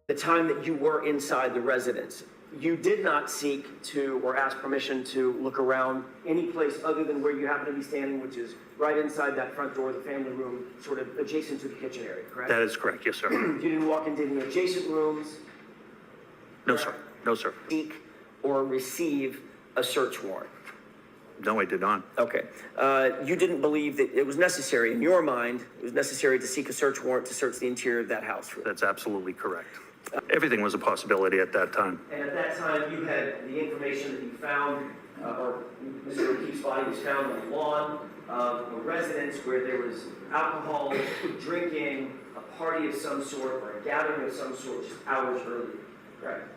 The time that you were inside the residence, you did not seek to or ask permission to look around any place other than where you happen to be standing, which is right inside that front door of the family room, sort of adjacent to the kitchen area, correct? That is correct, yes, sir. You didn't walk into any adjacent rooms? No, sir. No, sir. Seek or receive a search warrant? No, I did not. Okay. You didn't believe that it was necessary, in your mind, it was necessary to seek a search warrant to search the interior of that house? That's absolutely correct. Everything was a possibility at that time. And at that time, you had the information that you found, or Mr. O'Keefe's body was found on the lawn of a residence where there was alcohol, drinking, a party of some sort, or a gathering of some sort just hours earlier, correct?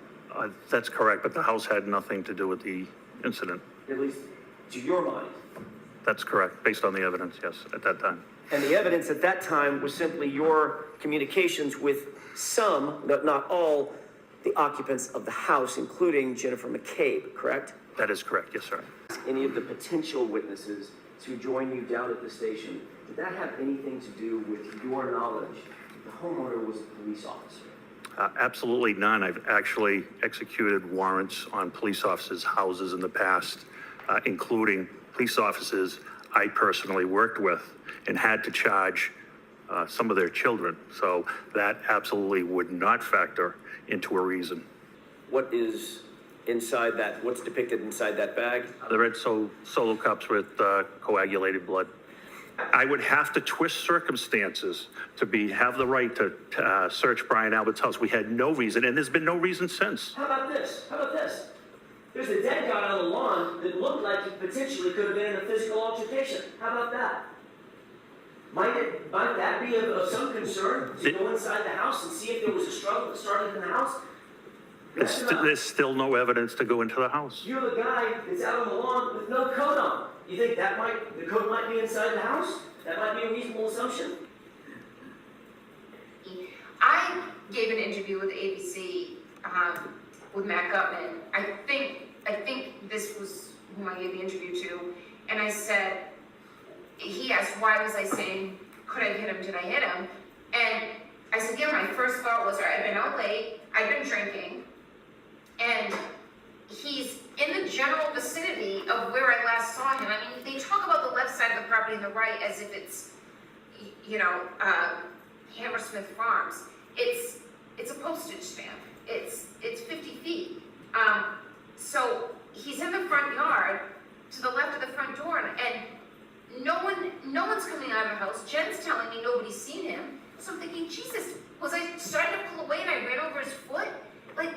That's correct, but the house had nothing to do with the incident. At least to your mind. That's correct, based on the evidence, yes, at that time. And the evidence at that time was simply your communications with some, but not all, the occupants of the house, including Jennifer McCabe, correct? That is correct, yes, sir. Any of the potential witnesses to join you down at the station, did that have anything to do with your knowledge that the homeowner was a police officer? Absolutely none. I've actually executed warrants on police officers' houses in the past, including police officers I personally worked with and had to charge some of their children. So that absolutely would not factor into a reason. What is inside that, what's depicted inside that bag? The red solo cups with coagulated blood. I would have to twist circumstances to have the right to search Brian Albert's house. We had no reason, and there's been no reason since. How about this? How about this? There's a dead guy on the lawn that looked like he potentially could have been in a physical altercation. How about that? Might that be of some concern to go inside the house and see if there was a struggle that started in the house? There's still no evidence to go into the house. You're the guy that's out on the lawn with no coat on. You think the coat might be inside the house? That might be a reasonable assumption? I gave an interview with ABC with Matt Gutman. I think this was whom I gave the interview to, and I said, he asked, why was I saying, could I hit him, did I hit him? And I said, yeah, my first thought was, I've been out late, I've been drinking, and he's in the general vicinity of where I last saw him. I mean, they talk about the left side of the property and the right as if it's, Hammersmith Farms. It's a postage stamp. It's 50 feet. So he's in the front yard to the left of the front door, and no one's coming out of the house. Jen's telling me nobody's seen him. So I'm thinking, Jesus, was I starting to pull away and I ran over his foot? Like,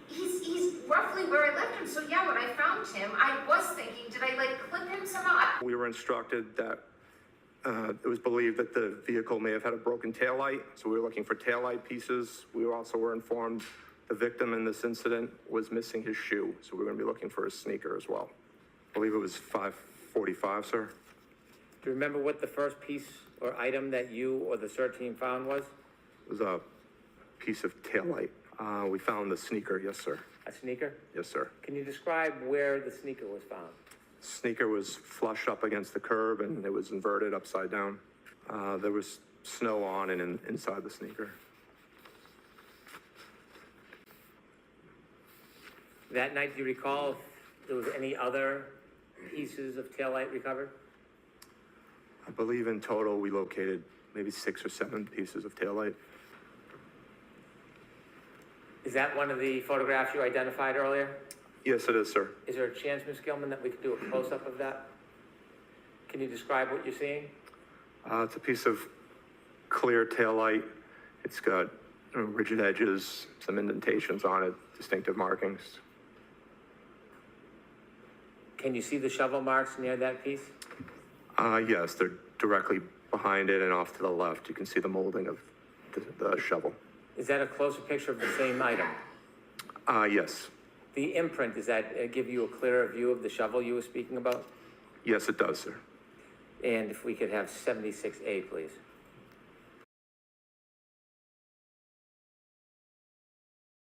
he's roughly where I left him. So yeah, when I found him, I was thinking, did I clip him somehow? We were instructed that it was believed that the vehicle may have had a broken taillight, so we were looking for taillight pieces. We also were informed the victim in this incident was missing his shoe, so we're going to be looking for his sneaker as well. I believe it was 5:45, sir. Do you remember what the first piece or item that you or the search team found was? It was a piece of taillight. We found the sneaker, yes, sir. A sneaker? Yes, sir. Can you describe where the sneaker was found? Sneaker was flush up against the curb and it was inverted upside down. There was snow on and inside the sneaker. That night, do you recall if there was any other pieces of taillight recovered? I believe in total we located maybe 6 or 7 pieces of taillight. Is that one of the photographs you identified earlier? Yes, it is, sir. Is there a chance, Ms. Gilman, that we could do a close-up of that? Can you describe what you're seeing? It's a piece of clear taillight. It's got rigid edges, some indentations on it, distinctive markings. Can you see the shovel marks near that piece? Yes, they're directly behind it and off to the left. You can see the molding of the shovel. Is that a closer picture of the same item? Yes. The imprint, does that give you a clearer view of the shovel you were speaking about? Yes, it does, sir. And if we could have 76A, please.